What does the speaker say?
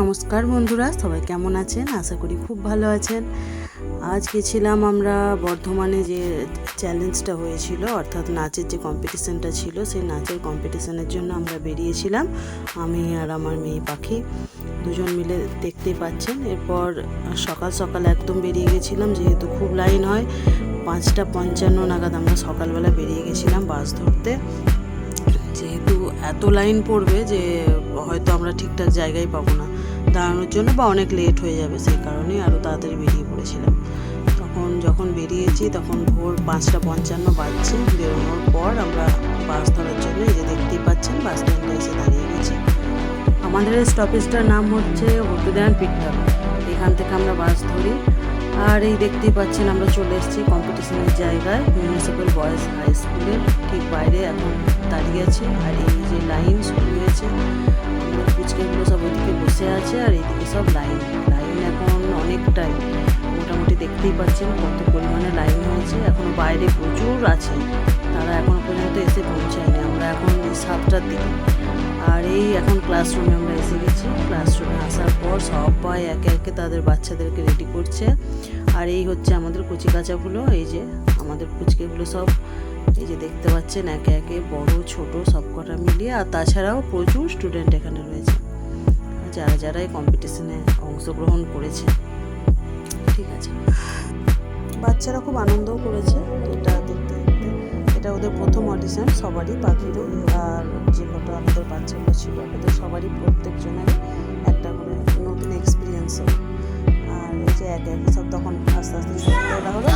নমস্কার বন্ধুরা, সবাই কেমন আছেন? আশা করি খুব ভালো আছেন। আজ গেছিলাম আমরা বর্ধমানে, যে চ্যালেঞ্জটা হয়েছিল অর্থাৎ নাচের যে কম্পিটিশানটা ছিল, সেই নাচের কম্পিটিশানের জন্য আমরা বেরিয়েছিলাম, আমি আর আমার মেয়ে পাখি দুজন মিলে। দেখতেই পাচ্ছেন, এরপর সকাল সকাল একদম বেরিয়ে গেছিলাম, যেহেতু খুব লাইন হয়। 5:55 নাগাদ আমরা সকালবেলা বেরিয়ে গেছিলাম বাস ধরতে, যেহেতু এত লাইন পড়বে যে হয়তো আমরা ঠিকঠাক জায়গায় পাবো না দাঁড়ানোর জন্য, বা অনেক লেট হয়ে যাবে, সেই কারণেই আরও তাড়াতাড়ি বেরিয়ে পড়েছিলাম। যখন বেরিয়েছি তখন ভোর 5:55 বাজছে। বেরোনোর পর আমরা বাস ধরার জন্য, এই যে দেখতেই পাচ্ছেন, বাস স্ট্যান্ডে এসে দাঁড়িয়ে গেছি। আমাদের স্টপেজটার নাম হচ্ছে হলদিরাম পিকটার। এখান থেকে আমরা বাস ধরি, আর এই দেখতেই পাচ্ছেন আমরা চলে এসেছি কম্পিটিশনের জায়গায়, মিউনিসিপ্যাল বয়েজ হাই স্কুলের ঠিক বাইরে এখন দাঁড়িয়ে আছে। আর এই যে লাইন শুরু হয়েছে, আমাদের পুচকেগুলো সব ওইদিকে বসে আছে, আর এইদিকে সব লাইন এখন অনেকটাই, মোটামুটি দেখতেই পাচ্ছেন কত পরিমাণে লাইন হয়েছে। এখনও বাইরে প্রচুর আছে, তারা এখনও পর্যন্ত এসে পৌঁছায়নি। আমরা এখন 7টার দিকে, আর এই এখন ক্লাসরুমে আমরা এসে গেছি। ক্লাসরুমে আসার পর সবাই একে একে তাদের বাচ্চাদেরকে রেডি করছে। আর এই হচ্ছে আমাদের কচিকাচাগুলো, এই যে আমাদের পুচকেগুলো সব, এই যে দেখতে পাচ্ছেন একে একে বড় ছোট সব কটা মিলিয়ে। আর তাছাড়াও প্রচুর স্টুডেন্ট এখানে রয়েছে, যারা যারা এই কম্পিটিশনে অংশগ্রহণ করেছে। ঠিক আছে, বাচ্চারা খুব আনন্দও করেছে এটা দেখতে। এটা ওদের প্রথম অডিশন সবারই, পাখিরও আর যে কটা আমাদের বাচ্চাগুলো ছিল ওদের সবারই, প্রত্যেকজনেরই একটা করে নতুন এক্সপিরিয়েন্স হলো। আর এই যে একে একে সব তখন আস্তে আস্তে শুরু করা হলো।